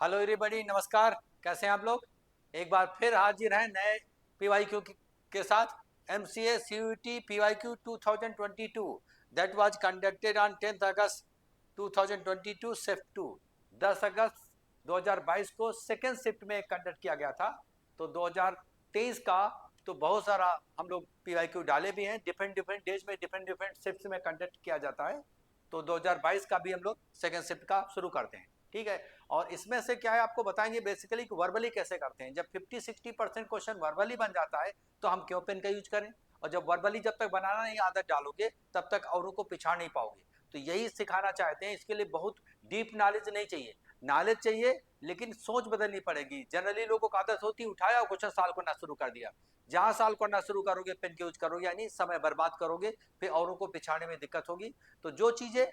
Hello everybody, नमस्कार। कैसे हैं आप लोग? एक बार फिर हाजिर हैं नए पीवाईक्यू के साथ। MCA CUET PYQ 2022 that was conducted on 10 August 2022 shift 2। 10 अगस्त 2022 को सेकेंड शिफ्ट में कंडक्ट किया गया था। तो 2023 का तो बहुत सारा हम लोग पीवाईक्यू डाले भी हैं। डिफरेंट डिफरेंट डेज में डिफरेंट डिफरेंट शिफ्ट में कंडक्ट किया जाता है। तो 2022 का भी हम लोग सेकेंड शिफ्ट का शुरू करते हैं। ठीक है। और इसमें से क्या है आपको बताएंगे बेसिकली कि वर्बली कैसे करते हैं। जब 50-60% क्वेश्चन वर्बली बन जाता है तो हम क्यों पेन का यूज करें। और जब वर्बली जब तक बनाना नहीं आदत डालोगे तब तक औरों को पिछाड़ नहीं पाओगे। तो यही सिखाना चाहते हैं। इसके लिए बहुत डीप नॉलेज नहीं चाहिए, नॉलेज चाहिए लेकिन सोच बदलनी पड़ेगी। जनरली लोगों को आदत होती उठाया क्वेश्चन सॉल्व करना शुरू कर दिया। जहां सॉल्व करना शुरू करोगे पेन के यूज करोगे यानी समय बर्बाद करोगे, फिर औरों को पिछाड़ने में दिक्कत होगी। तो जो चीजें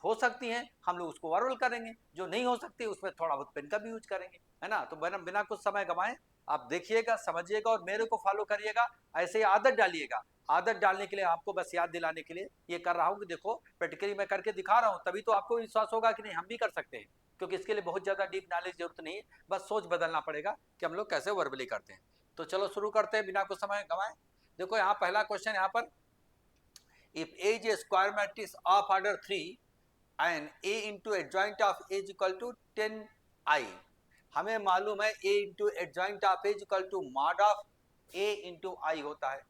हो सकती हैं हम लोग उसको वर्बल करेंगे, जो नहीं हो सकती उसमें थोड़ा बहुत पेन का भी यूज करेंगे, है ना। तो बिना बिना कुछ समय गंवाए आप देखिएगा, समझिएगा और मेरे को फॉलो करिएगा। ऐसे ही आदत डालिएगा। आदत डालने के लिए आपको बस याद दिलाने के लिए ये कर रहा हूँ कि देखो प्रैक्टिकली मैं करके दिखा रहा हूँ, तभी तो आपको विश्वास होगा कि नहीं हम भी कर सकते हैं। क्योंकि इसके लिए बहुत ज़्यादा डीप नॉलेज जरूरत नहीं है, बस सोच बदलना पड़ेगा कि हम लोग कैसे वर्बली करते हैं। तो चलो शुरू करते हैं बिना कुछ समय गंवाए। देखो यहाँ पहला क्वेश्चन यहाँ पर, if A is a square matrix of order 3 and A into adjoint of A is equal to 10i। हमें मालूम है A into adjoint of A is equal to mod of A into I होता है।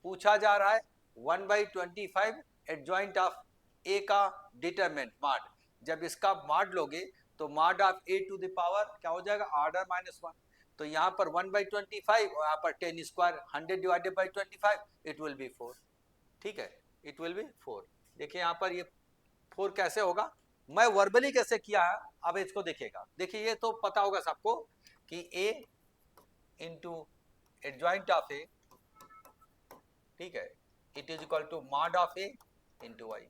पूछा जा रहा है 1/25 adjoint of A का डिटरमिनेंट mod। जब इसका mod लोगे तो mod of A to the power क्या हो जाएगा, ऑर्डर -1। तो यहाँ पर 1/25 और यहाँ पर 10 square, 100 divided by 25 it will B 4। ठीक है, इट विल बी 4। देखिए यहाँ पर ये 4 कैसे होगा, मैं वर्बली कैसे किया है अब इसको देखिएगा। देखिए ये तो पता होगा सबको कि A into adjoint of A, ठीक है, it is equal to mod of A into y.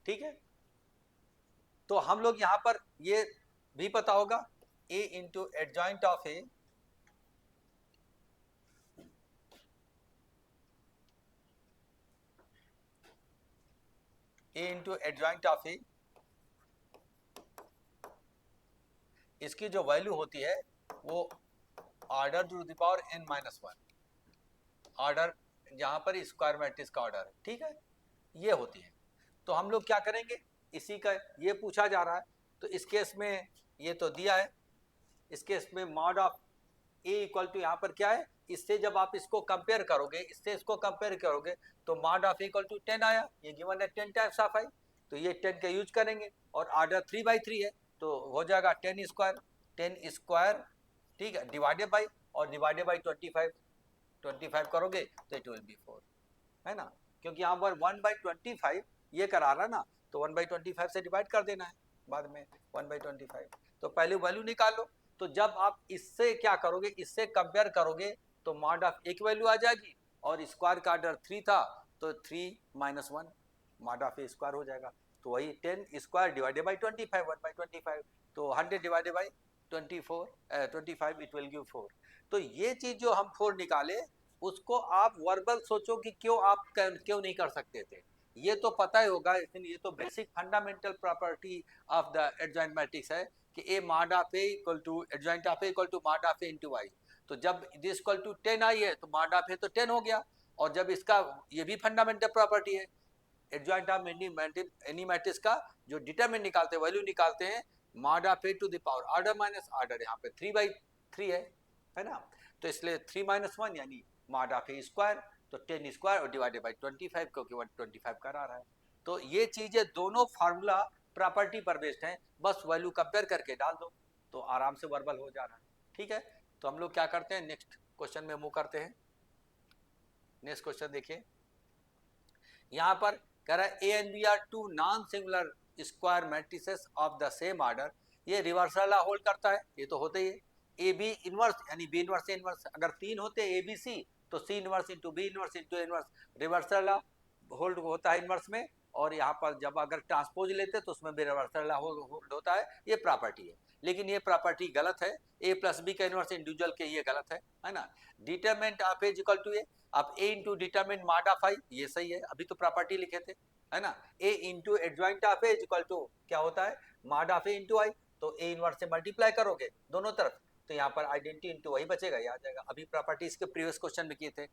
ठीक है, तो हम लोग यहाँ पर ये भी पता होगा A into adjoint of A into adjoint of A, इसकी जो वैल्यू होती है वो order to the power n-1, order जहां पर स्क्वायर मैट्रिक्स का ऑर्डर है। ठीक है, ये होती है। तो हम लोग क्या करेंगे, इसी का ये पूछा जा रहा है। तो इस केस में ये तो दिया है, इस केस में mod of A equal to यहाँ पर क्या है, इससे जब आप इसको कंपेयर करोगे, इससे इसको कंपेयर करोगे तो मॉड ऑफ इक्वल टू 10 आया। ये गिवन है 10 टाइप्स ऑफ आई, तो ये 10 का यूज करेंगे और ऑर्डर 3/3 है तो हो जाएगा 10 स्क्वायर, 10 स्क्वायर, ठीक है, डिवाइडेड बाई और डिवाइडेड बाई 25, 25 करोगे तो इट विल बी 4, है ना। क्योंकि यहाँ पर 1/25 ये करा रहा ना, तो 1/25 से डिवाइड कर देना है बाद में 1/25। तो पहले वैल्यू निकाल लो। तो जब आप इससे क्या करोगे, इससे कंपेयर करोगे तो मॉड ऑफ एक वैल्यू आ जाएगी और स्क्वायर का ऑर्डर 3 था तो 3 - 1 मॉड ऑफ ए स्क्वायर हो जाएगा। तो वही 10 स्क्वायर डिवाइडेड बाई 25, 1/25, तो 100 divided by 25 it will give 4। तो ये चीज जो हम 4 निकाले उसको आप वर्बल सोचो कि क्यों आप क्यों नहीं कर सकते थे। ये तो पता ही होगा, लेकिन ये तो basic fundamental property of the adjoint matrix है कि a mod of A equal to adjoint of A equal to mod of a into I. तो जब दिस इक्वल टू 10 आई है तो मॉड ऑफ ए तो 10 हो गया। और जब इसका ये भी फंडामेंटल प्रॉपर्टी है, एडजॉइंट ऑफ एनी मैट्रिक्स का जो डिटरमिनेंट निकालते हैं, वैल्यू निकालते हैं, mod of A to the power order minus order, यहाँ पे 3/3 है ना। तो इसलिए 3 - 1 यानी मॉड ऑफ ए स्क्वायर, तो 10 स्क्वायर और डिवाइडेड बाई 25 क्योंकि 125 करा रहा है। तो ये चीजें दोनों फार्मूला प्रॉपर्टी पर बेस्ड हैं, बस वैल्यू कंपेयर करके डाल दो तो आराम से वर्बल हो जा रहा है। ठीक है, तो हम लोग क्या करते हैं, नेक्स्ट क्वेश्चन में मूव करते हैं। नेक्स्ट क्वेश्चन देखिए, यहाँ पर कह रहा है A and B are two non singular square matrices of the same order. ये रिवर्सल होल्ड करता है, ये तो होता ही है। ए बी इनवर्स यानी बी इनवर्स से इनवर्स, अगर 3 होते ए बी सी तो C inverse into B inverse into inverse, reversal hold होता है इनवर्स में। और यहाँ पर जब अगर ट्रांसपोज लेते तो उसमें भी रिवर्सल होल्ड होता है। ये प्रॉपर्टी है, लेकिन ये प्रॉपर्टी गलत है। ए प्लस बी का इनवर्स इंडिविजुअल के ये गलत है ना। Determinant of A equal to a, अब a into determinant mod of I, ये सही है, अभी तो प्रॉपर्टी लिखे थे, है ना। A into adjoint of A equal to क्या होता है, mod of A into I. तो ए इनवर्स से मल्टीप्लाई करोगे दोनों तरफ, तो यहाँ पर आइडेंटिटी इंटू वही बचेगा, ये आ जाएगा। अभी प्रॉपर्टीज के प्रीवियस क्वेश्चन में किए थे।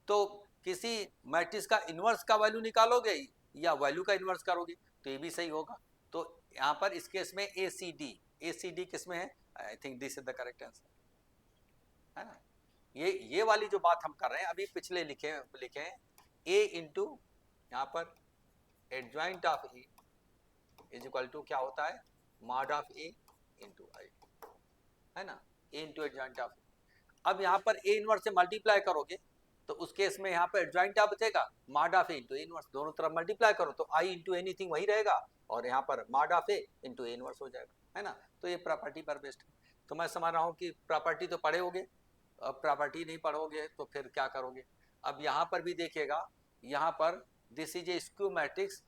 तो किसी मैट्रिक्स का इनवर्स का वैल्यू निकालोगे या वैल्यू का इनवर्स करोगे, तो ये भी सही होगा। तो यहाँ पर इस केस में ए सी डी किस में है, I think this is the correct answer, है ना। ये वाली जो बात हम कर रहे हैं अभी पिछले लिखे हैं ए इंटू यहाँ पर adjoint of A is equal to क्या होता है, mod of A into I, है ना, ए इंटू एडजॉइंट ऑफ। अब यहाँ पर ए इनवर्स से मल्टीप्लाई करोगे तो उस केस में यहाँ पर एडजॉइंट क्या बचेगा, mod of A into A inverse, दोनों तरफ मल्टीप्लाई करो तो आई इंटू एनीथिंग वही रहेगा, और यहाँ पर mod of A into A inverse हो जाएगा, है ना। तो ये प्रॉपर्टी पर बेस्ड है। तो मैं समझ रहा हूँ कि प्रॉपर्टी तो पढ़े होगे, अब प्रॉपर्टी नहीं पढ़ोगे तो फिर क्या करोगे। अब यहाँ पर भी देखिएगा, यहाँ पर this is a skew matrix,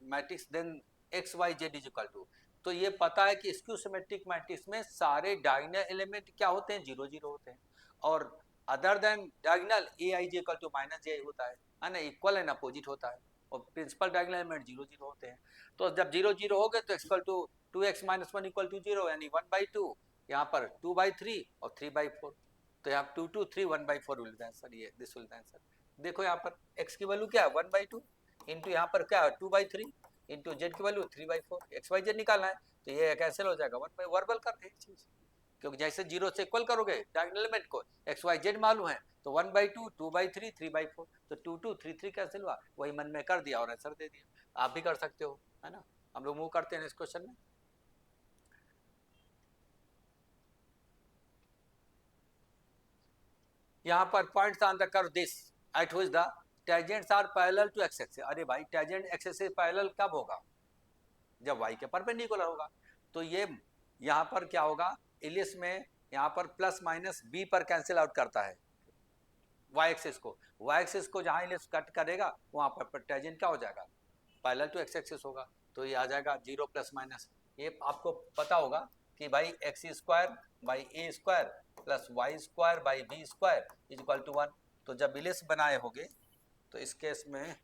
matrix then X Y Z is equal to. तो ये पता है कि स्क्यू सिमेट्रिक मैट्रिक्स में सारे डायगोनल एलिमेंट क्या होते हैं, 0 0 होते हैं, और other than diagonal a i j equal to minus j होता है ना, इक्वल एंड अपोजिट होता है, और प्रिंसिपल डायगोनल एलिमेंट 0 0 होते हैं। तो जब 0 0 हो गए तो equal to 2x - 1 equal to 0, यानी 1/2, यहाँ पर 2/3 और 3/4, तो यहाँ 2 2 3 1/4 विल बी आंसर, ये दिस विल बी आंसर। देखो यहाँ पर x की वैल्यू क्या है 1/2 इंटू यहाँ पर क्या है 2/3 इंटू जेड की वैल्यू 3/4, एक्स वाई जेड निकालना है, तो ये कैंसिल हो जाएगा, 1 वर्बल कर दे चीज, क्योंकि जैसे 0 से इक्वल करोगे डायगोनल एलिमेंट को, एक्स वाई जेड मालूम है, तो 1/2 2/3 3/4, तो 2 2 3 3 कैंसिल हुआ, वही मन में कर दिया और आंसर दे दिया। आप भी कर सकते हो, है ना। हम लोग मूव करते हैं इस क्वेश्चन में। यहाँ पर points on the curve this at which the tangents are parallel to X axis. अरे भाई टेंजेंट एक्स एक्सिस पैरेलल कब होगा, जब y के परपेंडिकुलर होगा। तो ये यहाँ पर क्या होगा, इलिप्स में यहाँ पर प्लस माइनस b पर कैंसिल आउट करता है y एक्सिस को जहाँ इलिप्स कट करेगा वहाँ पर टेंजेंट क्या हो जाएगा, पैरेलल टू एक्स एक्सिस होगा, तो ये आ जाएगा 0 प्लस माइनस। ये आपको पता होगा कि भाई x² by a² plus y² by b² is equal to 1। तो जब इलिप्स बनाए होगे तो इस केस में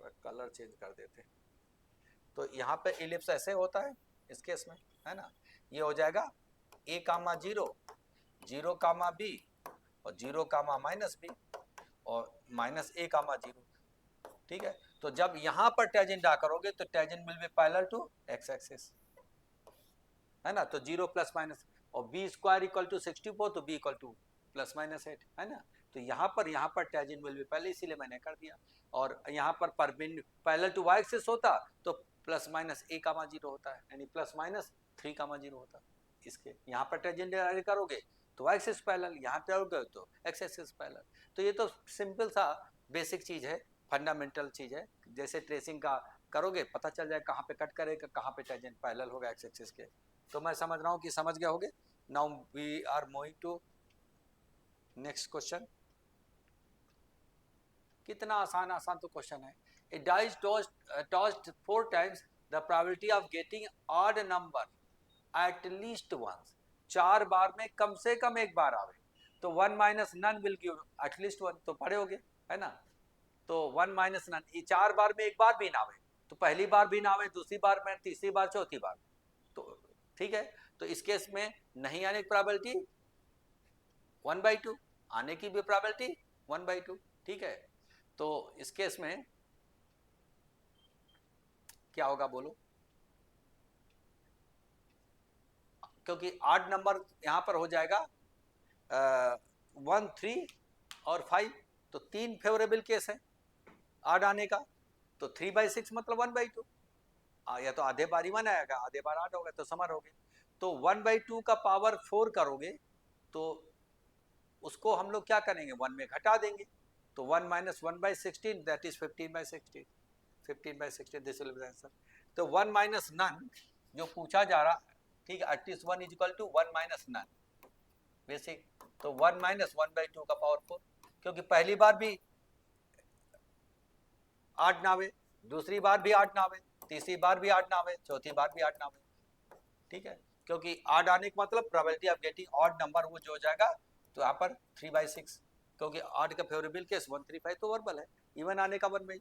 कलर चेंज कर देते, तो यहाँ पे इलिप्स ऐसे होता है इस केस में, है ना। ये हो जाएगा a, 0 0, b और 0, -b और -a, 0, ठीक है। तो जब यहाँ पर टेंजेंट ड्रा करोगे तो tangent will be parallel to X axis, है ना। तो 0 प्लस माइनस और b² इक्वल टू 64, तो b इक्वल टू ±8, है ना। तो यहाँ पर टेंजेंट विल बी पहले, इसीलिए मैंने कर दिया। और यहाँ पर पैरेलल टू y एक्सिस होता तो +- a, 0 होता है, यानी +- 3, 0 होता। इसके यहाँ पर टेंजेंट करोगे तो y एक्सिस पैरेलल, यहाँ पे करोगे तो x एक्सिस पैरेलल। तो ये तो सिंपल सा बेसिक चीज है, फंडामेंटल चीज है, जैसे ट्रेसिंग का करोगे पता चल जाए कहाँ पे कट करेगा, कहाँ पे टेंजेंट पैरेलल होगा x एक्सिस के। तो मैं समझ रहा हूँ कि समझ गए होगे। Now we are moving to next question. कितना आसान तो क्वेश्चन है। A dice tossed 4 times, the probability of getting odd number at least once। 4 बार में कम से कम एक बार आवे, तो 1 - none will give at least 1, तो पढ़े होगे, है ना। तो 1 - none, ये 4 बार में एक बार भी ना आवे, तो पहली बार भी ना आवे, दूसरी बार में, तीसरी बार, चौथी बार, तो ठीक है। तो इस केस में नहीं आने की प्रोबेबिलिटी 1/2, आने की भी प्रोबेबिलिटी 1/2, ठीक है। तो इस केस में क्या होगा बोलो, क्योंकि 8 नंबर यहाँ पर हो जाएगा 1 3 और 5, तो 3 फेवरेबल केस है 8 आने का, तो 3/6 मतलब 1/2, या तो आधे बार ही 1 आएगा, आधे बार 8 होगा, तो समर हो गए। तो 1/2 का पावर 4 करोगे तो उसको हम लोग क्या करेंगे, 1 में घटा देंगे, तो 1 - 1/16 that is 15/16, 15/16 this will be answer. तो 1 - none जो पूछा जा रहा, ठीक है, at least 1 is equal to 1 - none basic. तो 1 - 1/2 का पावर 4, क्योंकि पहली बार भी 8 ना आवे, दूसरी बार भी 8 ना आवे, तीसरी बार भी 8 ना आवे, चौथी बार भी 8 ना आवे, ठीक है। क्योंकि 8 आने का मतलब probability of getting odd number वो जो हो जाएगा, तो यहाँ पर 3/6, क्योंकि 8 का फेवरेबल केस 135 तो वर्बल है, इवन आने का 1/,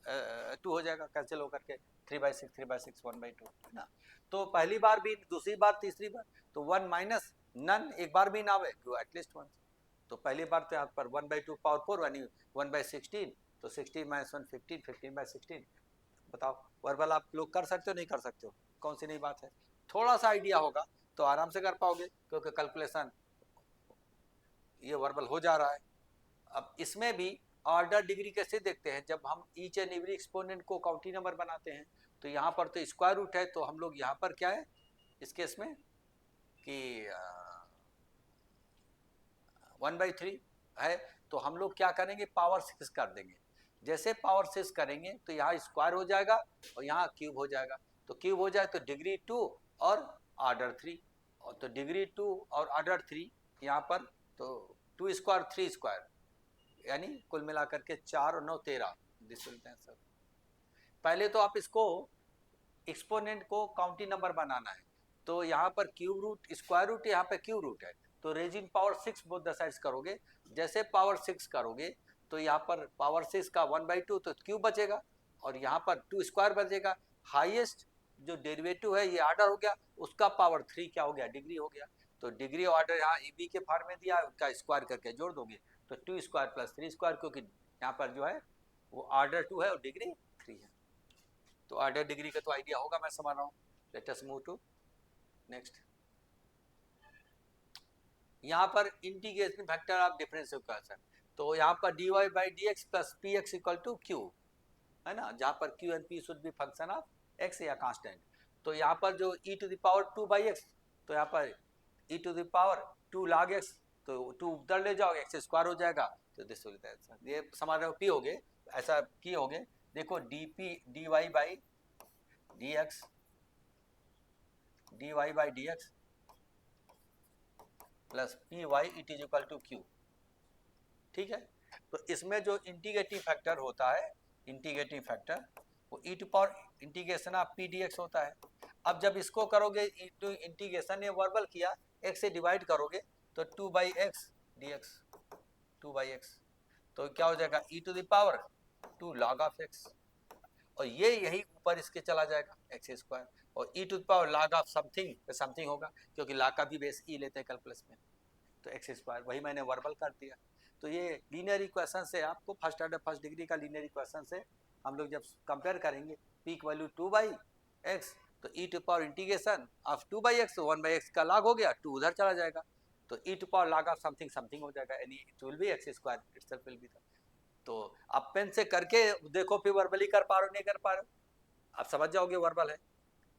2 हो जाएगा कैंसिल होकर के, 3/6 3/6 1/2 है ना। तो पहली बार भी, दूसरी बार, तीसरी बार, तो 1 माइनस नन एक बार भी ना आवे, एटलीस्ट 1। तो पहली बार तो यहाँ पर 1/2 पावर 4 यानी 1/16, तो 16 माइनस 1 15, 15/16। बताओ वर्बल आप लोग कर सकते हो नहीं कर सकते हो, कौन सी नई बात है। थोड़ा सा आइडिया होगा तो आराम से कर पाओगे, क्योंकि कैलकुलेशन ये वर्बल हो जा रहा है। अब इसमें भी ऑर्डर डिग्री कैसे देखते हैं, जब हम ईच एंड एवरी एक्सपोनेंट को काउंटी नंबर बनाते हैं, तो यहाँ पर तो स्क्वायर रूट है, तो हम लोग यहाँ पर क्या है इस केस में कि 1/3 है, तो हम लोग क्या करेंगे पावर 6 कर देंगे। जैसे पावर 6 करेंगे तो यहाँ स्क्वायर हो जाएगा और यहाँ क्यूब हो जाएगा, तो क्यूब हो जाए तो डिग्री 2 और ऑर्डर 3, और तो डिग्री 2 और ऑर्डर 3 यहाँ पर, तो 2 स्क्वायर 3 स्क्वायर यानी कुल मिलाकर के 4 और 9 13। This will answer. पहले तो आप इसको एक्सपोनेंट को काउंटी नंबर बनाना है, तो यहाँ पर क्यूब रूट स्क्वायर रूट, यहाँ पे क्यूब रूट है, तो raising power 6 both the sides करोगे। जैसे पावर 6 करोगे तो यहाँ पर पावर 6 का 1/2 तो क्यूब बचेगा, और यहाँ पर 2 स्क्वायर बचेगा। हाईएस्ट जो डेरिवेटिव है ये ऑर्डर हो गया, उसका पावर 3 क्या हो गया डिग्री हो गया। तो डिग्री ऑर्डर यहाँ ए बी के फॉर्म में दिया, उसका स्क्वायर करके जोड़ दोगे तो 2 स्क्वायर प्लस 3 स्क्वायर, क्योंकि यहाँ पर जो है वो ऑर्डर 2 है और डिग्री 3 है। तो ऑर्डर डिग्री का तो आइडिया होगा, मैं समझ रहा हूँ। Let us move to next. यहाँ पर integration factor of differential equation, तो यहाँ पर dy by D X plus P X equal to Q है ना, जहाँ पर Q and P should be function of X या कांस्टेंट। तो यहाँ पर जो e to the power 2/x, तो यहाँ पर e to the power 2 log x, तो 2 उधर ले जाओ x स्क्वायर हो जाएगा, तो दिस विल बी आंसर। ये समझ रहे हो, p हो गए ऐसा की हो गए। देखो dp dy by dx, dy by dx plus P Y it is equal to Q, ठीक है। तो इसमें जो इंटीग्रेटिंग फैक्टर होता है, इंटीग्रेटिंग फैक्टर वो e to power integration of p d x होता है। अब जब इसको करोगे इंटीग्रेशन, ये वर्बल किया, एक्स से डिवाइड करोगे तो 2/x dx, 2/x, तो क्या हो जाएगा e to the power 2 log of x, और ये यही ऊपर इसके चला जाएगा एक्स स्क्वायर, और e to the power log of something, तो समथिंग होगा क्योंकि log का भी बेस e लेते हैं कैलकुलस में, तो एक्स स्क्वायर, वही मैंने वर्बल कर दिया। तो ये लीनियर इक्वेशन से आपको फर्स्ट ऑर्डर फर्स्ट डिग्री का लीनियर इक्वेशन से हम लोग जब कंपेयर करेंगे पीक वैल्यू 2/x, तो e to power integration of 2/x, 1/x का log हो गया, 2 उधर चला जाएगा, तो e to power log of something something हो जाएगा, यानी it will be X square itself will be. तो आप पेन से करके देखो, फिर वर्बली कर पा रहे हो नहीं कर पा रहे हो, आप समझ जाओगे वर्बल है,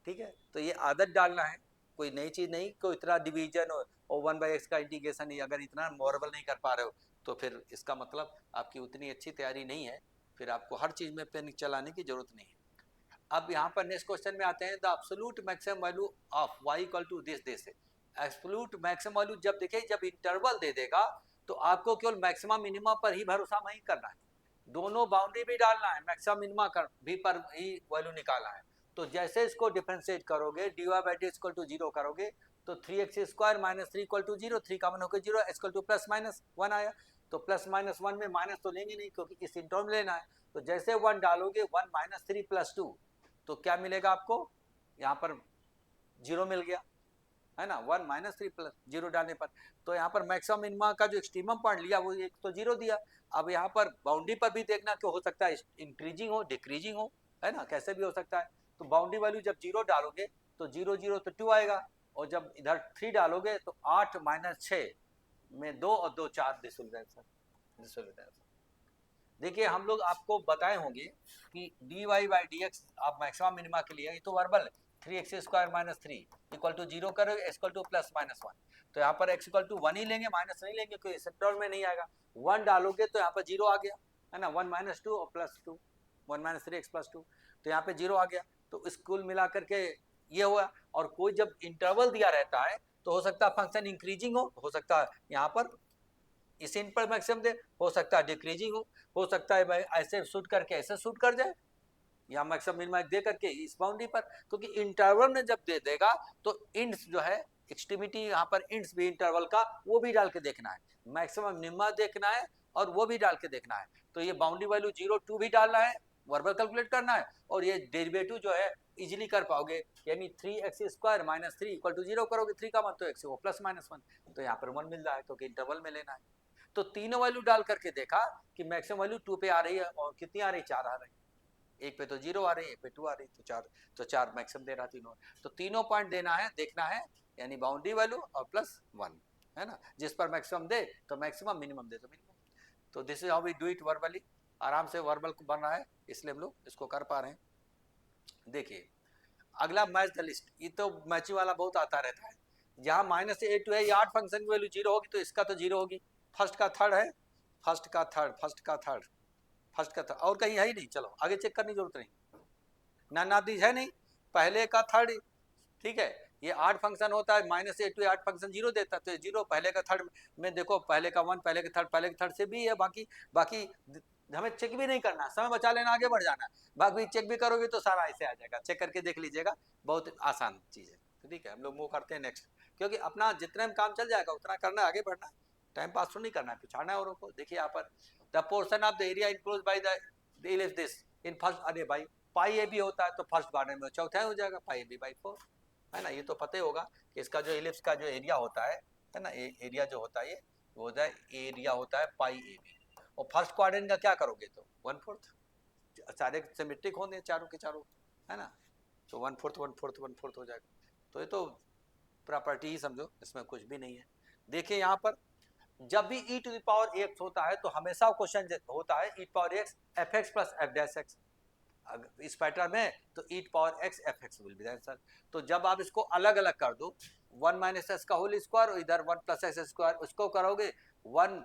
ठीक है। तो ये आदत डालना है, कोई नई चीज नहीं, कोई इतना डिवीजन और 1/x का इंटीग्रेशन नहीं, अगर इतना वर्बल नहीं कर पा रहे हो तो फिर इसका मतलब आपकी उतनी अच्छी तैयारी नहीं है, फिर आपको हर चीज में पेन चलाने की जरूरत नहीं है। अब यहाँ पर नेक्स्ट क्वेश्चन में आते हैं, the absolute maximum value of y equal to this है। एब्सोल्यूट मैक्सिमम वैल्यू जब देखे, जब इंटरवल दे देगा तो आपको केवल मैक्सिमम मिनिमम पर ही भरोसा नहीं करना है, दोनों बाउंड्री भी डालना है, मैक्सिमम मिनिमम भी पर ही वैल्यू निकालना है। तो जैसे इसको डिफरेंशिएट करोगे, dy by D equal to 0 करोगे तो 3x square minus 3 equal to 0, 3 common होकर 0, x equal to plus minus 1 आया, तो प्लस माइनस 1 में माइनस तो लेंगे नहीं क्योंकि इस इंटर्म लेना है, तो जैसे 1 डालोगे 1 माइनस 3 प्लस 2, तो क्या मिलेगा आपको, यहाँ पर 0 मिल गया है ना, 1 माइनस 3 प्लस 0 डालने पर। तो यहाँ पर मैक्सिमम मिनिमम का जो एक्सट्रीमम पॉइंट लिया वो एक तो 0 दिया। अब यहाँ पर बाउंड्री पर भी देखना कि हो सकता है इंक्रीजिंग हो डिक्रीजिंग हो, है ना, कैसे भी हो सकता है। तो बाउंड्री वैल्यू जब 0 डालोगे तो 0 0 तो 2 आएगा, और जब इधर 3 डालोगे तो 8 माइनस 6 में 2 और 2 4, दिस विल बी आंसर। देखिए हम लोग आपको बताए होंगे कि dy बाई डी एक्स आप मैक्सिमम मिनिमा के लिए, ये तो verbal 3x square minus 3 equal to 0 करोगे, x equal to plus minus 1, तो यहाँ पर x इक्वल टू 1 ही लेंगे, माइनस नहीं लेंगे क्योंकि सेक्टर में नहीं आएगा। 1 डालोगे तो यहाँ पर 0 आ गया है ना, 1 माइनस 2 और प्लस 2, 1 माइनस 3x प्लस 2, तो यहाँ पे 0 आ गया। तो स्कूल मिला करके ये हुआ। और कोई जब इंटरवल दिया रहता है तो हो सकता है फंक्शन इंक्रीजिंग हो सकता है यहाँ पर इस इन पर मैक्सिमम दे, हो सकता है डिक्रीजिंग हो सकता है भाई ऐसे शूट करके ऐसे शूट कर जाए, या मैक्सिमम मिनिमम दे करके इस बाउंड्री पर, क्योंकि इंटरवल में जब दे देगा तो इंड्स जो है एक्सट्रीमिटी, यहाँ पर इंड्स भी इंटरवल का वो भी डाल के देखना है, मैक्सिमम मिनिमम देखना है और वो भी डाल के देखना है। तो ये बाउंड्री वैल्यू 0 2 भी डालना है, वर्बल कैलकुलेट करना है, और ये डेरिवेटिव जो है इजीली कर पाओगे, यानी 3x² माइनस 3 इक्वल टू 0 करोगे, 3 का मान तो x वो प्लस माइनस 1, तो यहाँ पर 1 मिल रहा है क्योंकि इंटरवल में लेना है। तो तीनों वैल्यू डाल करके देखा कि मैक्सिमम वैल्यू 2 पे आ रही है, और कितनी आ रही है, 4 आ रही है, एक पे तो 0 आ रही है, एक पे 2 आ रही है, तो 4 मैक्सिमम दे रहा तीनों। तो तीनों पॉइंट देना है, देखना है, यानी बाउंड्री वैल्यू और प्लस 1 है ना, जिस पर मैक्सिमम दे तो मैक्सिमम, मिनिमम दे तो मिनिमम। तो this is how we do it verbally, आराम से वर्बल बन रहा है, इसलिए हम लोग इसको कर पा रहे हैं। देखिए अगला मैच द लिस्ट, ये तो मैचिंग वाला बहुत आता रहता है, जहाँ माइनस से A2 है, ये 8 फंक्शन की वैल्यू 0 होगी, तो इसका तो 0 होगी, फर्स्ट का थर्ड है, फर्स्ट का थर्ड, फर्स्ट का थर्ड, फर्स्ट का थर्ड, और कहीं है ही नहीं, चलो आगे चेक करने की जरूरत नहीं, नन ऑफ दीज है नहीं, पहले का थर्ड, ठीक है, ये 8 फंक्शन होता है, माइनस A2 8 फंक्शन 0 देता है, तो 0 पहले का थर्ड में देखो, पहले का 1, पहले का थर्ड से भी है, बाकी बाकी हमें चेक भी नहीं करना, समय बचा लेना, आगे बढ़ जाना, बाकी चेक भी करोगे तो सारा ऐसे आ जाएगा, चेक करके देख लीजिएगा, बहुत आसान चीज है। तो ठीक है, हम लोग मूव करते हैं नेक्स्ट, क्योंकि अपना जितने में काम चल जाएगा उतना करना, आगे बढ़ना, टाइम पास तो नहीं करना है, पिछाड़ना है औरों को। देखिए यहाँ पर the portion of the area enclose by the this in first, अरे भाई पाई ए बी होता है तो फर्स्ट क्वाड्रेंट में चौथा हो जाएगा पाई ए बी बाई 4, है ना, ये तो पता ही होगा कि इसका जो इलिप्स का जो एरिया होता है ना, एरिया जो होता है ये वो होता है, एरिया होता है पाई ए बी, और फर्स्ट क्वाड्रेंट का क्या करोगे तो 1/4, सारे सिमेट्रिक होंगे चारों के चारों, है ना, तो 1/4 1/4 1/4 हो जाएगा, तो ये तो प्रॉपर्टी ही समझो, इसमें कुछ भी नहीं है। देखिए यहाँ पर जब भी e to the power x होता है तो हमेशा क्वेश्चन होता है e power x fx plus f dash x, इस पैटर्न में तो e power x fx will be the answer. तो जब आप इसको अलग अलग कर दो, 1 माइनस एस का होल स्क्वायर और इधर 1 प्लस एक्स स्क्वायर, उसको करोगे 1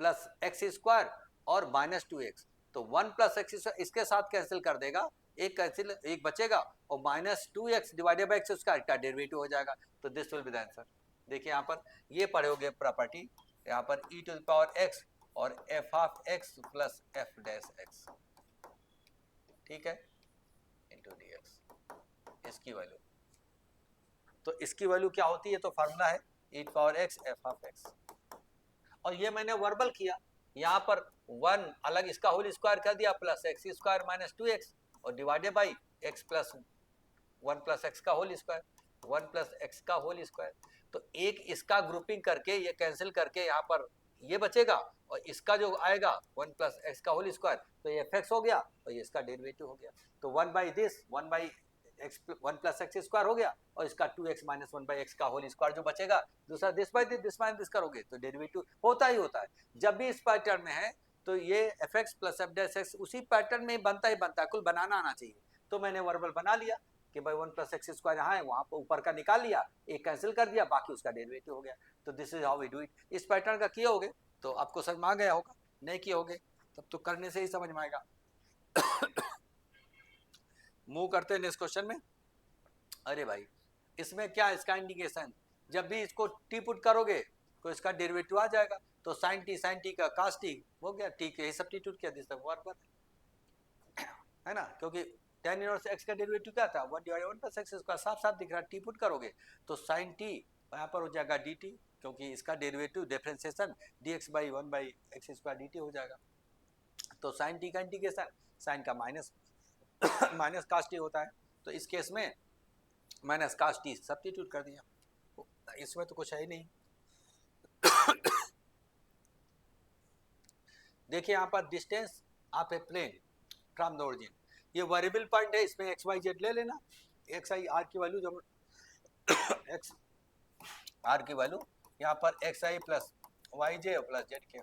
प्लस एक्स स्क्वायर और माइनस 2x, तो 1 प्लस एक्स इसके साथ कैंसिल कर देगा, एक कैंसिल, एक बचेगा, और minus 2x divided by X उसका डेरिवेटिव हो जाएगा, तो this will be the answer. देखिए यहाँ पर ये पढ़ोगे प्रॉपर्टी, यहाँ पर e to the power x और f of x plus f dash x, ठीक है, इनटू dx, इसकी वैल्यू, तो इसकी वैल्यू क्या होती है, तो फार्मूला है e to power x f of x, और ये मैंने वर्बल किया, यहाँ पर 1 अलग इसका होल स्क्वायर कर दिया, plus X square minus 2x और divided by x plus 1 plus x का होल स्क्वायर, 1 प्लस एक्स का होल स्क्वायर, तो एक इसका ग्रुपिंग करके ये कैंसिल करके यहाँ पर ये बचेगा, और इसका जो आएगा 1 प्लस एक्स का होल स्क्वायर, तो ये fx हो गया और ये इसका डेरिवेटिव हो गया, तो 1 by this 1 by x 1 plus X square हो गया, और इसका 2x माइनस 1 बाई एक्स का होल स्क्वायर जो बचेगा, दूसरा this by this minus this करोगे तो डेरिवेटिव होता ही होता है, जब भी इस पैटर्न में है तो ये fx plus f dash x उसी पैटर्न में बनता ही बनता है, कुल बनाना आना चाहिए, तो मैंने वर्बल बना लिया कि भाई 1 प्लस एक्स स्क्वायर यहाँ है, वहाँ पर ऊपर का निकाल लिया, एक कैंसिल कर दिया, बाकी उसका डेरिवेटिव हो गया, तो this is how we do it. इस पैटर्न का किए होगे तो आपको समझ में आ गया होगा, नहीं किए होगे तब तो करने से ही समझ में आएगा। मूव करते हैं नेक्स्ट क्वेश्चन में। अरे भाई इसमें क्या है, इसका इंडिकेशन, जब भी इसको टी पुट करोगे तो इसका डेरिवेटिव आ जाएगा, तो साइन टी का कास टी हो गया, टी के सब्स्टिट्यूट किया, दिस वर्बल है ना, क्योंकि tan इनवर्स x का डेरिवेटिव क्या था, 1 डिवाइडेड 1 प्लस एक्स स्क्वायर, साफ साफ दिख रहा है, टी पुट करोगे तो साइन टी यहाँ पर हो जाएगा dt, क्योंकि इसका derivative differentiation dx by 1 by x square dt हो जाएगा, तो साइन टी का इंटीग्रेशन, साइन का माइनस माइनस कास टी होता है, तो इस केस में माइनस कास टी सब्स्टिट्यूट कर दिया, इसमें तो कुछ है ही नहीं। देखिए यहाँ पर distance of a plane from the origin, ये वेरिएबल पॉइंट है, इसमें एक्स वाई जेड ले लेना, एक्स आई आर की वैल्यू जब एक्स आर की वैल्यू यहाँ पर X I plus Y J plus Z के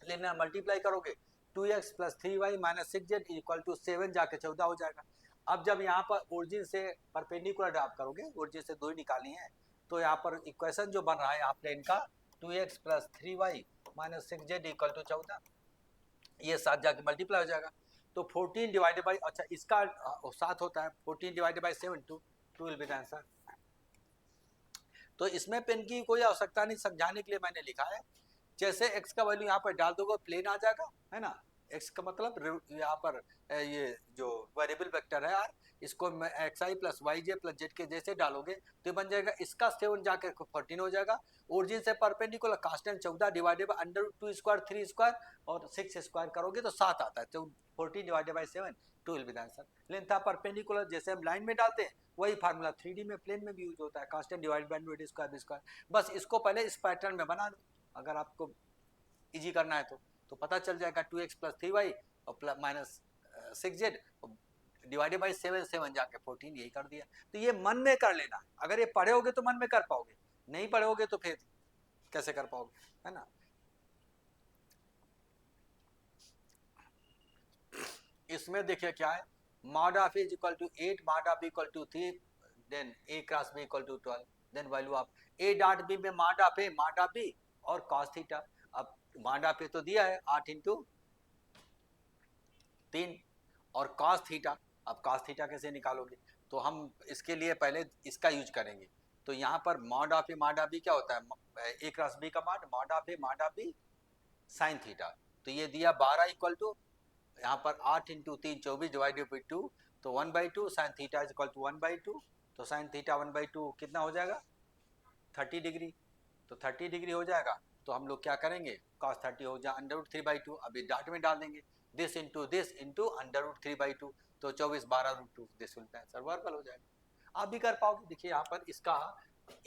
लेना, मल्टीप्लाई करोगे 2x plus 3y minus 6z equal to 7 जाके 14 हो जाएगा। अब जब यहाँ पर ओरिजिन से परपेंडिकुलर ड्रॉप करोगे, ओरिजिन से दो ही निकाली है, तो यहाँ पर इक्वेशन जो बन रहा है यहाँ प्लेन का 2x plus 3y minus 6z equal to 14, ये 7 जाके मल्टीप्लाई हो जाएगा, तो 14 डिवाइडेड बाई, अच्छा इसका 7 होता है, 14 divided by 7 2 will be the answer. तो इसमें पेन की कोई आवश्यकता नहीं, समझाने के लिए मैंने लिखा है, जैसे x का वैल्यू यहाँ पर डाल दोगे प्लेन आ जाएगा, है ना, x का मतलब यहाँ पर ये जो वेरिएबल वेक्टर है आर, इसको xi plus Y J plus Z के जैसे डालोगे तो ये बन जाएगा, इसका 7 जाकर 14 हो जाएगा, ओरिजिन से perpendicular constant 14 divided by under root 2 square 3 square और 6 स्क्वायर करोगे तो 7 आता है, तो 14 divided bye 7 2 will be the answer. Length of perpendicular जैसे हम लाइन में डालते हैं वही फार्मूला 3D में प्लेन में भी यूज होता है, constant divided by under root square B square. बस इसको पहले इस पैटर्न में बना दो, अगर आपको इजी करना है तो पता चल जाएगा 2x प्लस 3y और plus minus 6z divided by 7, 7 जाके 14, यही कर दिया। तो ये मन में कर लेना, अगर ये पढ़े होगे तो मन में कर पाओगे, नहीं पढ़े होगे तो फिर कैसे कर पाओगे, है ना। इसमें देखिए क्या है, mod of is equal to 8, mod of equal to 3, then a cross b equal to 12, then value of a dot b में mod of a mod of b और cos थीटा। अब मॉड ऑफ a तो दिया है 8 into 3 और cos theta, अब cos theta कैसे निकालोगे, तो हम इसके लिए पहले इसका यूज करेंगे। तो यहाँ पर मॉड ऑफ b क्या होता है, a क्रॉस b का mod of b sine theta. तो ये दिया 12 इक्वल टू यहाँ पर 8 इंटू 3 24 डिवाइडेड बाई 2, तो 1/2 sine theta is equal to 1/2, तो साइन थीटा 1/2 कितना हो जाएगा 30 डिग्री, तो 30 डिग्री हो जाएगा। तो हम लोग क्या करेंगे, cos 30 हो जाए अंडर रूट 3/2, अभी डॉट में डाल देंगे, दिस इंटू अंडर रूट 3/2, तो 24 12 रूट 2, this will be answer, verbal हो जाएगा। आप भी कर पाओगे। देखिए यहाँ पर इसका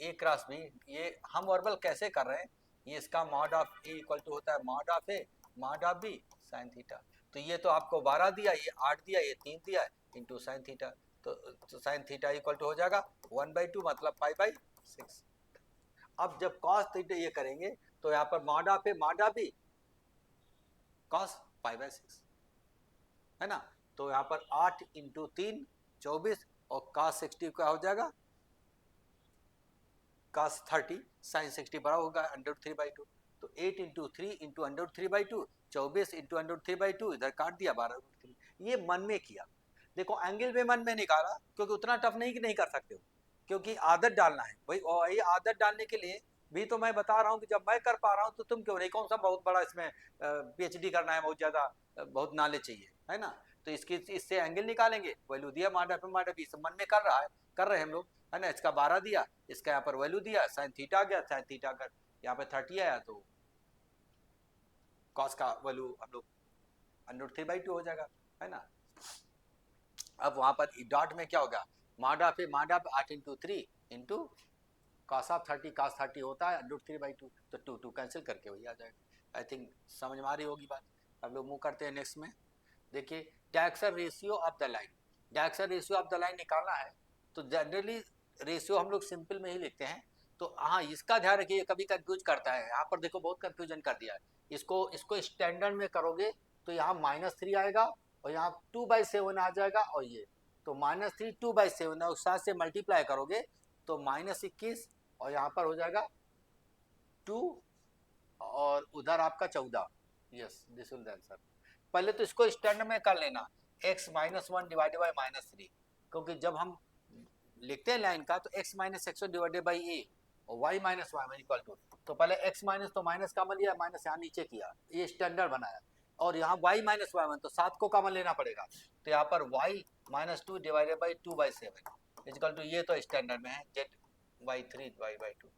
a क्रॉस b, ये हम वर्बल कैसे कर रहे हैं, ये इसका mod of a equal to होता है mod of a mod of b sine theta. तो ये तो आपको 12 दिया, ये 8 दिया, ये 3 दिया इंटू साइन थीटा, तो साइन थीटा इक्वल टू हो जाएगा 1/2 मतलब π/6। अब जब cos थीटा ये करेंगे तो यहाँ पर mod of a mod of b cos π/6, है ना। तो यहाँ पर 8 इंटू 3 24 और cos 60 क्या हो जाएगा cos 30 sin 60 बड़ा होगा अंडर 3/2, तो 8 into 3 into under 3/2, 24 into under 3/2, इधर काट दिया 12√3। ये मन में किया, देखो एंगल भी मन में निकाला, क्योंकि उतना टफ नहीं कर सकते हो, क्योंकि आदत डालना है भाई, और ये आदत डालने के लिए भी तो मैं बता रहा हूँ कि जब मैं कर पा रहा हूँ तो तुम क्यों नहीं, कौन सा बहुत बड़ा इसमें PhD करना है, बहुत ज्यादा बहुत नॉलेज चाहिए, है ना। तो इससे एंगल निकालेंगे, वैल्यू दिया माडा पे माडा, मन में कर रहा है, कर रहे हैं हम लोग, है ना। इसका 12 दिया, इसका यहाँ पर वैल्यू दिया, साइन थीटा आ गया, साइन थीटा अगर यहाँ पे 30 आया तो कॉस का वैल्यू हम लोग अंडर 3/2 हो जाएगा, है ना। अब वहां पर डॉट में क्या होगा, माडा पे माडा 8 into 3 into cos of 30, cos 30 होता है अंडर 3/2, तो 2 2 कैंसिल करके वही आ जाएगा। आई थिंक समझ में आ रही होगी बात। अब लोग मूव करते हैं नेक्स्ट में। देखिए direction ratio of the line, direction ratio of the line निकालना है तो जनरली रेशियो हम लोग सिंपल में ही लिखते हैं। तो हाँ इसका ध्यान रखिए, कभी कंफ्यूज करता है, यहाँ पर देखो बहुत कंफ्यूजन कर दिया है। इसको स्टैंडर्ड में करोगे तो यहाँ -3 आएगा और यहाँ 2/7 आ जाएगा, और ये तो -3 2/7 और 7 से मल्टीप्लाई करोगे तो -21 और यहाँ पर हो जाएगा 2 और उधर आपका 14। Yes this will the answer. पहले तो इसको स्टैंडर्ड में कर लेना, x -1 डिवाइडेड बाई -3, क्योंकि जब हम लिखते हैं लाइन का तो x -x1 divided by a और y -y इक्वल टू, तो पहले x माइनस तो माइनस कॉमन लिया, माइनस यहाँ नीचे किया, ये स्टैंडर्ड बनाया, और यहाँ y -y1 तो 7 को कॉमन लेना पड़ेगा, तो यहाँ पर y -2 divided by 2/7 equal to, ये तो स्टैंडर्ड में है z/3 y/2।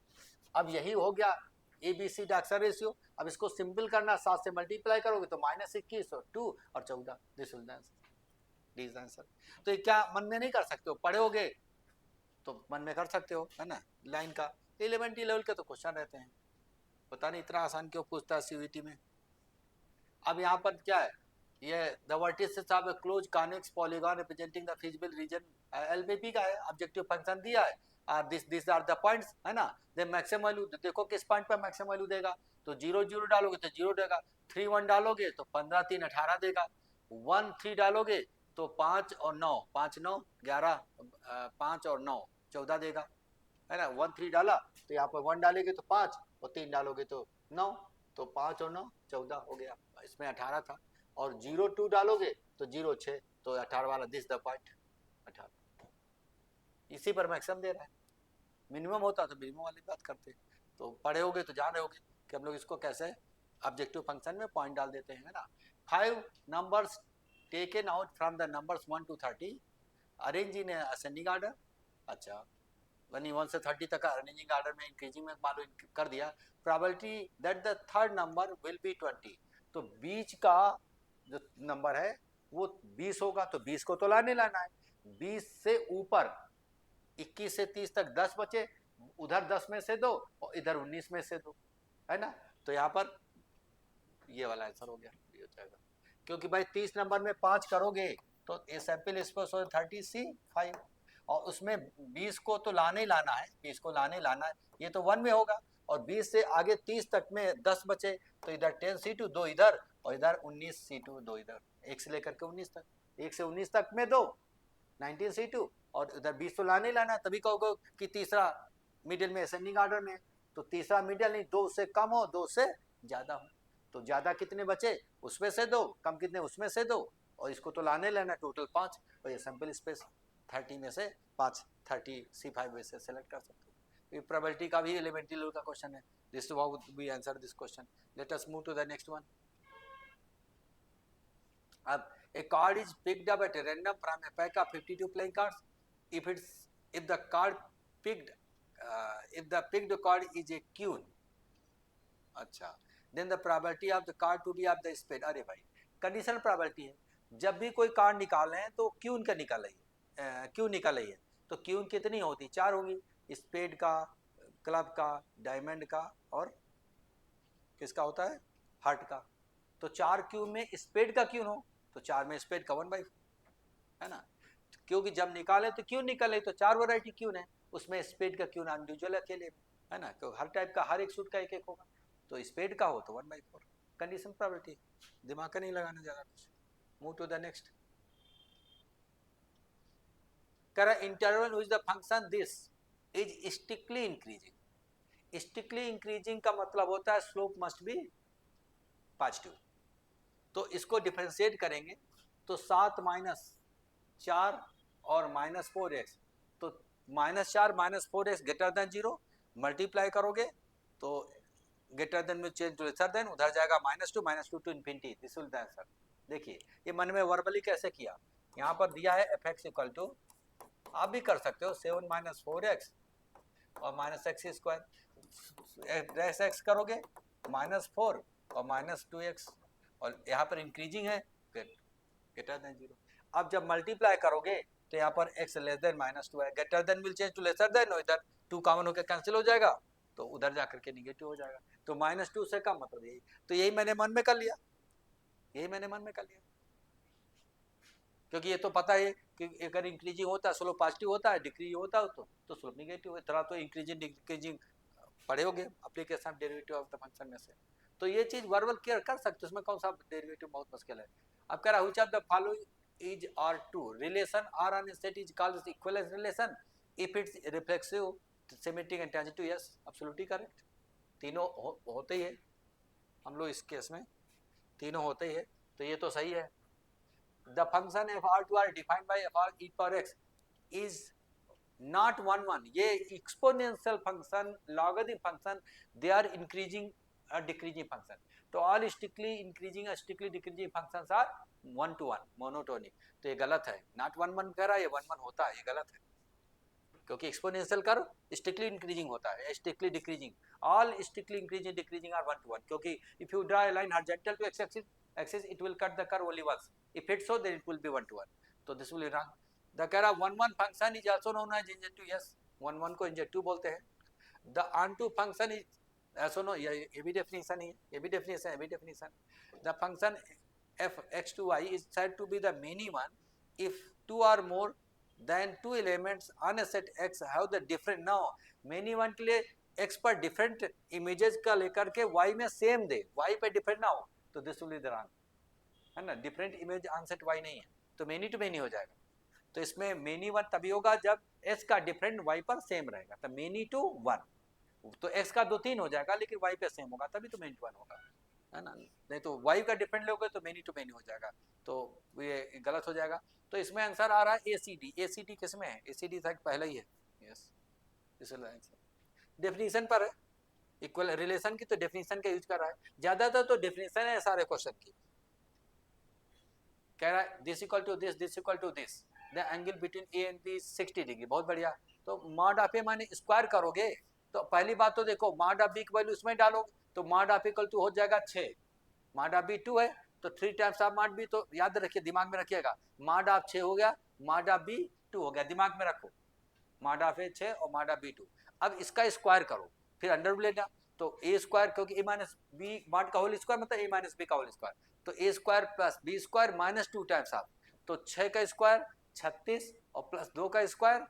अब यही हो गया ABC डायरेक्शन रेशियो। अब इसको सिंपल करना, 7 से मल्टीप्लाई करोगे तो -21 और 2 और 14, दिस विल द आंसर। तो ये क्या मन में नहीं कर सकते हो, पढ़े होगे तो मन में कर सकते हो, है ना। लाइन का एलिमेंट्री लेवल के तो क्वेश्चन रहते हैं, पता नहीं इतना आसान क्यों पूछता है CVT में। अब यहाँ पर क्या है, ये the vertices of a close convex polygon representing the feasible region, LBP का है, ऑब्जेक्टिव फंक्शन दिया है, दिस आर द पॉइंट्स, है ना। देन मैक्सिमम वैल्यू देखो किस पॉइंट पर मैक्सिमम वैल्यू देगा, तो 0 0 डालोगे तो 0 देगा, 3 1 डालोगे तो 15 3 18 देगा, 1 3 डालोगे तो 5 और 9 5 9 11, 5 और 9 14 देगा, है ना। 1 3 डाला तो यहाँ पर 1 डालेगे तो 5 और 3 डालोगे तो 9, तो 5 और 9 14 हो गया, इसमें 18 था, और 0 2 डालोगे तो 0 6, तो 18 वाला दिस द पॉइंट 18, इसी पर मैक्सिमम दे रहा है। मिनिमम होता तो मिनिमम वाली बात करते, तो पढ़े होगे तो जान रहे होगे कि हम लोग इसको कैसे ऑब्जेक्टिव फंक्शन में पॉइंट डाल देते हैं, है ना। 5 numbers taken out from the numbers 1 to 30 arrange in ascending order. अच्छा 1 से 30 तक अरेंजिंग ऑर्डर में इंक्रीजिंग में मान लो कर दिया, probability that the third number will be 20, तो बीच का जो नंबर है वो 20 होगा, तो 20 को तो लाना है, 20 से ऊपर 21 से 30 तक 10 बचे, उधर 10 में से दो और इधर 19 में से दो, है ना, तो यहाँ पर ये वाला आंसर हो गया, ये हो जाएगा, क्योंकि भाई 30 नंबर में 5 करोगे तो ए सैंपल स्पेस हो 35, और उसमें 20 को तो लाने ही लाना है, 20 को लाने लाना है, ये तो 1 में होगा, और 20 से आगे 30 तक में 10 बचे, तो इधर 10C2 दो इधर और इधर 19C2 दो इधर, 1 से लेकर के 19 तक, 1 से 19 तक में दो 19C2 और इधर 20 तो लाने लाना, तभी कहोगे कि तीसरा मिडिल में असेंडिंग ऑर्डर में, तो तीसरा मिडिल नहीं, 2 से कम हो 2 से ज्यादा हो, तो ज्यादा कितने बचे उसमें से दो, कम कितने उसमें से दो, और इसको तो लाने लेना टोटल 5, और ये सैंपल स्पेस 30 में से 5 30C5 वैसे सेलेक्ट कर सकते हो। ये प्रोबेबिलिटी का भी एलिमेंट्री लेवल का क्वेश्चन है, this how we answer this question. Let us move to the next one. अब a card is picked up at random from a pack of 52 playing cards. If the card picked if the picked card is a queen, अच्छा, then the probability of the card to be of the spade, अरे भाई conditional probability है, जब भी कोई card निकाल रहे हैं तो क्यून का निकाल रही है, क्यून निकाल रही है, तो क्यून कितनी होती, 4 होगी, स्पेड का, क्लब का, डायमंड का और किसका होता है, हार्ट का, तो 4 क्यून में स्पेड का क्यून हो तो 4 में स्पेड का 1/4, है ना, क्योंकि जब निकाले तो क्यून निकाले, तो 4 वैरायटी क्यून है, उसमें स्पेड का क्यून इंडिविजुअल अकेले, है ना, क्योंकि हर टाइप का हर एक सूट का एक एक होगा, तो स्पेड का हो तो 1/4, कंडीशन प्रोबेबिलिटी, दिमाग का नहीं लगाना ज्यादा कुछ। Move to the next. करा interval which the function this is strictly increasing. Strictly increasing का मतलब होता है स्लोप मस्ट बी पॉजिटिव, तो इसको डिफरेंशिएट करेंगे तो 7 - 4 और -4x, तो -4 -4x ग्रेटर देन 0, मल्टीप्लाई करोगे तो ग्रेटर देन में चेंज टू लेसर देन, उधर जाएगा -2 to infinity, this will the answer. देखिए ये मन में वर्बली कैसे किया, यहाँ पर दिया है fx इक्वल टू, आप भी कर सकते हो 7 - 4x और -x², x करोगे -4 और -2x, और यहाँ पर इंक्रीजिंग है ग्रेटर देन 0, अब जब मल्टीप्लाई करोगे तो यहाँ पर x लेस देन -2 है, greater than will change to lesser than, और इधर 2 कॉमन होकर कैंसिल हो जाएगा, तो उधर जाकर के निगेटिव हो जाएगा, तो -2 से कम मतलब यही, तो यही मैंने मन में कर लिया, यही मैंने मन में कर लिया, क्योंकि ये तो पता है कि अगर इंक्रीजिंग होता है स्लोप पॉजिटिव होता है, डिक्रीज होता है तो स्लोप नेगेटिव है, तरह तो इंक्रीजिंग डिक्रीजिंग पढ़े होगे application derivative of the function में से, तो ये चीज वर्बल क्लियर कर सकते हो, उसमें कौन सा डेरिवेटिव बहुत मुश्किल है। अब कह रहा which of the following is R two relation R on set is called equivalence relation if it's reflexive symmetric and tangent to, yes absolutely correct, तीनों होते ही है, हम लोग इस केस में तीनों होते ही है, तो ये तो सही है। The function fr2 are defined by fr e power x is not 1 ये exponential function, logarithm function, they are increasing or decreasing function, तो all strictly increasing or strictly decreasing functions are 1 to 1 monotonic, तो ये गलत है, not 1 कह रहा है, ये 1 होता है, ये गलत है, क्योंकि एक्सपोनेंशियल कर्व स्ट्रिक्टली इंक्रीजिंग होता है, strictly decreasing, all strictly increasing decreasing are 1 to 1, क्योंकि if you draw a line horizontal to X axis it will cut the curve only once, if it so then it will be 1 to 1, तो this will be wrong. The करा 1 function is also known as injective, yes 1 को injective बोलते हैं। The onto function is also known, ये भी definition है, ये भी डेफिनेशन, ये भी definition. The function f x2y is said to be the many one if 2 or more then 2 elements on a set x have the different, now many one के लिए x पर different images का लेकर के y में same दे, y पे different ना हो, तो this will be the wrong, है ना, different image on set y नहीं है, तो many to many हो जाएगा, तो इसमें many one तभी होगा जब x का different y पर same रहेगा, तो many to 1, तो x का 2-3 हो जाएगा लेकिन y पे same होगा, तभी तो many to 1 होगा, है ना, नहीं तो y का डिफरेंट लोगे तो मेनी टू मेनी हो जाएगा, तो ये गलत हो जाएगा। तो इसमें आंसर आ रहा है ACD, ACD किस में है, ACD शायद पहले ही है, यस इसलिए आंसर डेफिनेशन पर है, इक्वल रिलेशन की तो डेफिनेशन का यूज कर रहा है, ज्यादातर तो डेफिनेशन है सारे क्वेश्चन की, कह रहा है this equal to this equal to this, the angle between A and B 60 degree. बहुत बढ़िया। तो मॉड ऑफ ए माने स्क्वायर करोगे, तो पहली बात तो देखो मॉड ऑफ बी की वैल्यू उसमें डालोगे, तो मॉड ऑफ इक्वल टू हो जाएगा 6, मॉड ऑफ बी 2 है तो 3 टाइम्स ऑफ मॉड बी, तो याद रखिए दिमाग में रखिएगा, मॉड ऑफ 6 हो गया, मॉड ऑफ बी 2 हो गया, दिमाग में रखो, मॉड ऑफ ए 6 और मॉड ऑफ बी 2। अब इसका स्क्वायर करो, फिर अंडर रूट लेना, तो ए स्क्वायर, क्योंकि ए माइनस बी मॉड का होल स्क्वायर मतलब ए माइनस बी का होल स्क्वायर, तो a square plus b square minus 2 times of, तो 6 का स्क्वायर 36 और प्लस 2 का स्क्वायर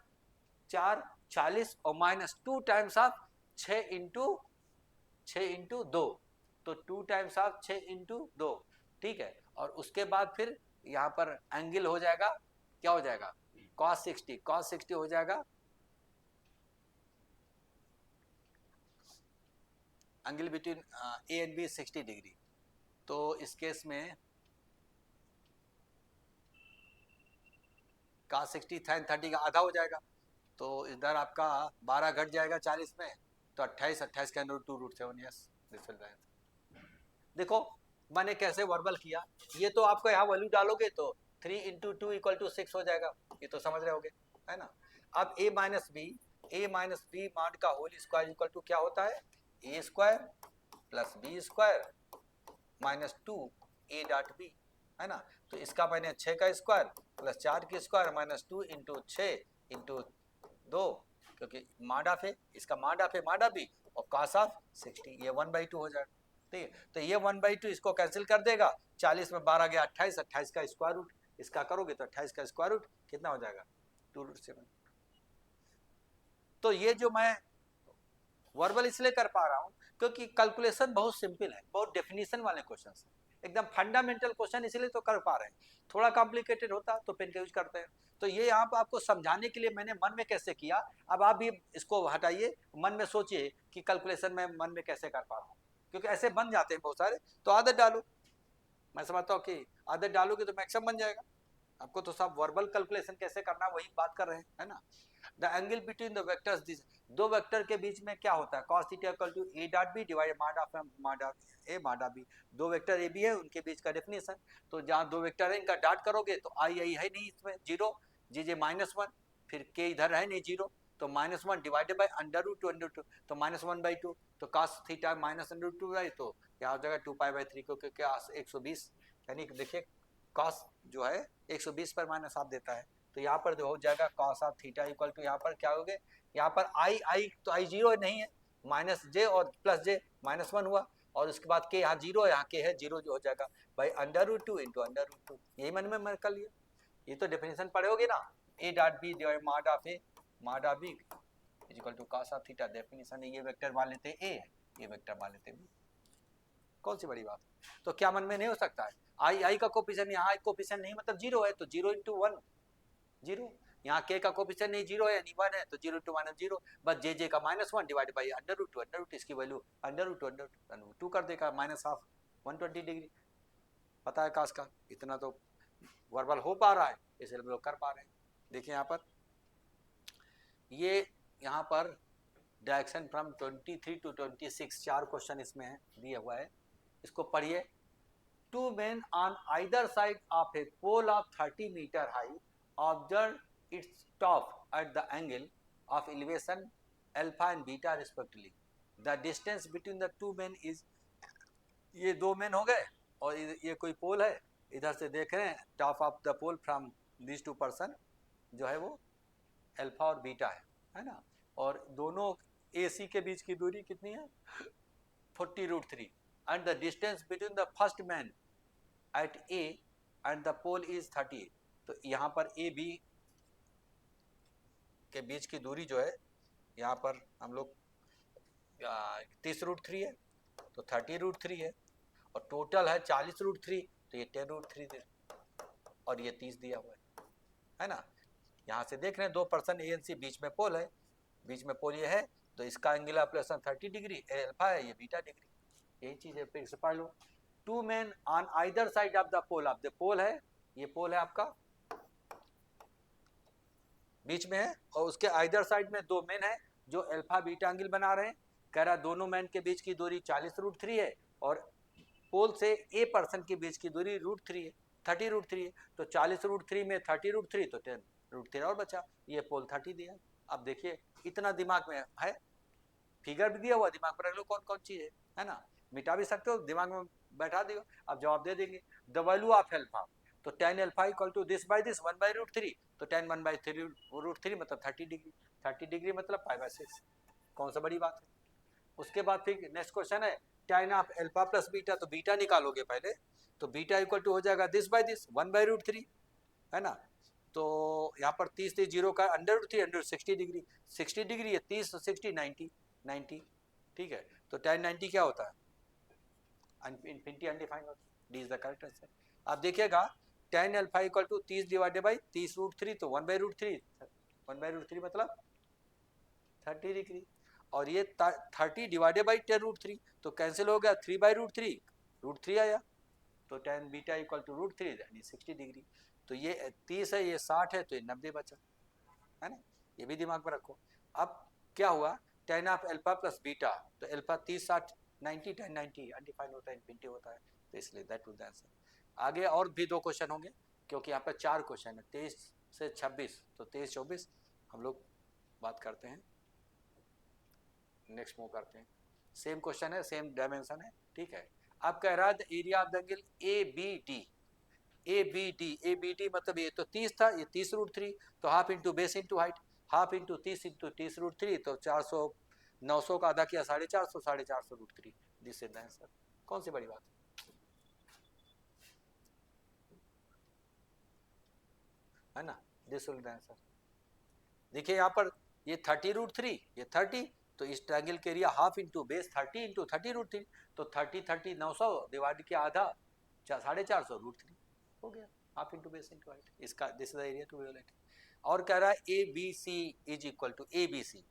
4 40 और माइनस 2 टाइम्स ऑफ 6 इंटू 2, तो 2 टाइम्स ऑफ 6 इंटू 2, ठीक है। और उसके बाद फिर यहाँ पर एंगल हो जाएगा, क्या हो जाएगा, cos 60 हो जाएगा, angle between A and B 60 degree. तो इस केस में cos 60 sin 30 का आधा हो जाएगा, तो इधर आपका 12 घट जाएगा 40 में, तो 28 का under root 7। Yes this will be answer. देखो मैंने कैसे वर्बल किया, ये तो आपको यहाँ वैल्यू डालोगे तो 3 इंटू 2 इक्वल टू 6 हो जाएगा, ये तो समझ रहे होगे, है ना। अब ए माइनस बी मॉड का होल स्क्वायर इक्वल टू क्या होता है, a square plus b square minus 2 a dot b, है ना। तो इसका मैंने 6 का स्क्वायर प्लस 4 की स्क्वायर माइनस 2 इंटू 6 इंटू 2, क्योंकि मॉड ऑफ है, इसका मॉड ऑफ है मॉड ऑफ बी और cos ऑफ 60, ये 1/2 हो जाएगा, ठीक है। तो ये 1/2 इसको कैंसिल कर देगा, 40 में 12 गया 28, 28 का स्क्वायर रूट, इसका करोगे तो 28 का स्क्वायर रूट कितना हो जाएगा, 2√7। तो ये जो मैं वर्बल इसलिए कर पा रहा हूँ क्योंकि कैलकुलेशन बहुत सिंपल है, बहुत डेफिनेशन वाले क्वेश्चन है, एकदम फंडामेंटल क्वेश्चन, इसलिए तो कर पा रहे हैं। थोड़ा कॉम्प्लिकेटेड होता तो पेन का यूज करते हैं। तो ये यहाँ पर आपको समझाने के लिए मैंने मन में कैसे किया, अब आप भी इसको हटाइए, मन में सोचिए कि कैलकुलेशन में मन में कैसे कर पा रहा हूँ, क्योंकि ऐसे बन जाते हैं बहुत सारे, तो आदत डालो। मैं समझता हूँ कि आदत डालोगे तो मैक्सिमम बन जाएगा। आपको तो सब वर्बल कैलकुलेशन कैसे करना वही बात कर रहे हैं, है ना। The angle between the vectors, this दो वेक्टर के बीच में क्या होता है, cos theta equal to a dot b divide mod of a mod of b। दो वेक्टर ए बी है, उनके बीच का डेफिनेशन, तो जहाँ दो वेक्टर है इनका डॉट करोगे तो आई है नहीं इसमें, जीरो, जे -1, फिर के इधर है नहीं जीरो, तो -1 डिवाइडेड बाई √2, तो -1/2, तो cos थीटा -√2 है, तो क्या हो जाएगा 2π/3, क्योंकि क्या 120, यानी देखिए cos जो है 120 पर माइनस आप देता है, तो यहाँ पर हो जाएगा cos of theta equal to, यहाँ पर क्या हो गया, यहाँ पर आई तो आई जीरो नहीं है, माइनस जे और प्लस जे -1 हुआ, और उसके बाद के यहाँ जीरो, यहाँ के है जीरो, जो हो जाएगा भाई √2 इंटू √2, यही मन में कर लिया। ये तो डेफिनेशन पढ़ोगे ना, A dot B divide mod of A mod of B equal to cos of theta, definition है, ये वेक्टर मान लेते ए है, ये वेक्टर मान लेते बी, कौन सी बड़ी बात। तो क्या मन में नहीं हो सकता है, आई का कोफिशिएंट यहाँ कोफिशिएंट नहीं मतलब जीरो है, तो 0 इंटू 1 जीरो, यहाँ के का कोफिशिएंट नहीं जीरो है यानी 1 है, तो 0 इंटू -0, बस जे का -1 डिवाइड बाई √2, इसकी वैल्यू √2 कर देगा, -120 डिग्री। पता है कास का, इतना तो वर्बल हो पा रहा है, इसलिए हम लोग कर पा रहे हैं। देखिए यहाँ पर, ये यहाँ पर डायरेक्शन फ्रॉम 23 टू 26 4 क्वेश्चन इसमें दिया हुआ है, इसको पढ़िए। Two men on either side of a pole of 30 metre high observed its top at the angle of elevation alpha and beta respectively. The distance between the two men is, ये दो main हो गए और ये कोई पोल है, इधर से देख रहे हैं top of the pole from this two person जो है वो अल्फा और बीटा है ना, और दोनों AC के बीच की दूरी कितनी है 40√3 and the distance between the first man at A and the pole is 38। तो यहाँ पर ए बी के बीच की दूरी जो है, यहाँ पर हम लोग 30√3 है, तो 30√3 है, और टोटल है 40√3, तो ये 10√3 है, और ये 30 दिया हुआ है ना। यहाँ से देख रहे हैं दो पर्सन ए एन सी, बीच में पोल है, बीच में पोल ये है, तो इसका एंगुलर ऑपरेशन 30 डिग्री, अल्फा है, ये बीटा डिग्री, यही चीज़ है, फिर से पढ़ लो। Two man on either side of the pole है, ये पोल है आपका बीच में है, और उसके आइदर साइड में दो मैन है जो अल्फा बीटा एंगल बना रहे हैं। कह रहा दोनों मैन के बीच की दूरी 40√3 है, और पोल से ए पर्सन के बीच की दूरी √3 है 30√3 है, तो 40√3 में 30√3 तो 10√3 और बचा, ये पोल 30 दिया। अब देखिए इतना दिमाग में है, फिगर भी दिया हुआ, दिमाग पर रख लो कौन कौन चीज है ना, मिटा भी सकते हो, दिमाग में बैठा दियो, अब जवाब दे देंगे। द वैल्यू ऑफ एल्फा, तो tan alpha equal to this by this 1/√3, तो tan 1/√3 मतलब 30 डिग्री, 30 डिग्री मतलब π/6, कौन सा बड़ी बात है। उसके बाद फिर नेक्स्ट क्वेश्चन है tan of alpha plus beta, तो बीटा निकालोगे पहले, तो बीटा इक्वल टू हो जाएगा दिस बाय दिस 1/√3, है ना। तो यहाँ पर 30 30 जीरो का √3 160 डिग्री, 60 डिग्री है 30 तो 60 90, ठीक है। तो tan 90 क्या होता है, infinity undefined, D is the correct answer. आप देखिएगा tan alpha equal to 30 divided by 30√3, तो 1/√3 मतलब 30 डिग्री, और ये 30 डिवाइडेड बाई 10√3 तो कैंसिल हो गया, 3/√3 √3 आया, तो tan बीटा इक्वल टू √3 यानी 60 डिग्री। तो ये 30 है, ये 60 है, तो ये 90 बचा, है ना, ये भी दिमाग में रखो। अब क्या हुआ, tan of alpha plus beta, तो अल्फा 30 60 90, tan 90 अनडिफाइंड होता है, इन्फिनिटी होता है, तो इसलिए दैट वुड द आंसर। आगे और भी 2 क्वेश्चन होंगे, क्योंकि यहाँ पर 4 क्वेश्चन है, 23 से 26, तो 23 24 हम लोग बात करते हैं, नेक्स्ट मूव करते हैं। सेम क्वेश्चन है, सेम डायमेंशन है, ठीक है। अब कह रहा है area of the angle A B D मतलब ये तो 30 था, ये 30√3, तो half into base into height, half into 30 into 30√3, तो 400 900 का आधा किया 450, 450√3, दिस इज द आंसर। कौन सी बड़ी बात है ना, दिस इज द आंसर। देखिए यहाँ पर ये 30√3, ये 30, तो इस ट्रायंगल के area half into base 30 into 30√3, तो 30 30 900 डिवाइड किया आधा 450√3 हो गया, half into base into height, इसका this is the area to be evaluated. और कह रहा है A B c is equal to a B c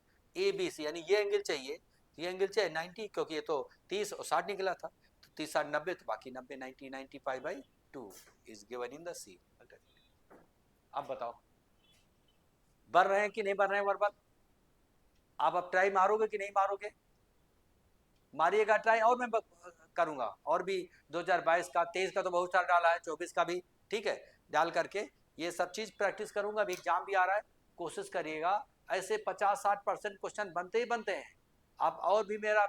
यानी ये एंगल चाहिए, ये एंगल चाहिए 90, क्योंकि ये तो 30 और 60 निकला था, तो 30 60 90, तो बाकी 90 90 90 π/2 इज गिवन इन द सी। अब बताओ बढ़ रहे हैं कि नहीं बढ़ रहे हैं वर्बल, आप अब ट्राई मारोगे कि नहीं मारोगे, मारिएगा ट्राई, और मैं करूंगा और भी 2022 का 23 का तो बहुत सारा डाला है, 24 का भी, ठीक है, डाल करके ये सब चीज प्रैक्टिस करूंगा। अभी एग्जाम भी आ रहा है, कोशिश करिएगा, ऐसे 50-60% क्वेश्चन बनते ही बनते हैं। आप और भी मेरा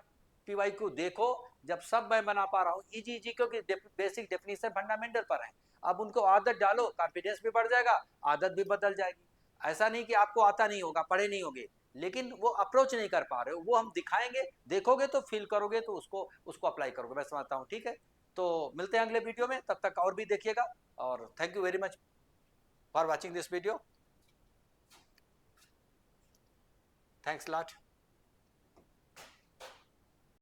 PYQ देखो, जब सब मैं बना पा रहा हूँ इजी इजी, क्योंकि बेसिक डेफिनेशन फंडामेंटल पर है, अब उनको आदत डालो, कॉन्फिडेंस भी बढ़ जाएगा, आदत भी बदल जाएगी। ऐसा नहीं कि आपको आता नहीं होगा, पढ़े नहीं होगे, लेकिन वो अप्रोच नहीं कर पा रहे हो, वो हम दिखाएंगे, देखोगे तो फील करोगे, तो उसको उसको अप्लाई करोगे, मैं समझता हूँ, ठीक है। तो मिलते हैं अगले वीडियो में, तब तक और भी देखिएगा, और thank you very much for watching this video, thanks lot.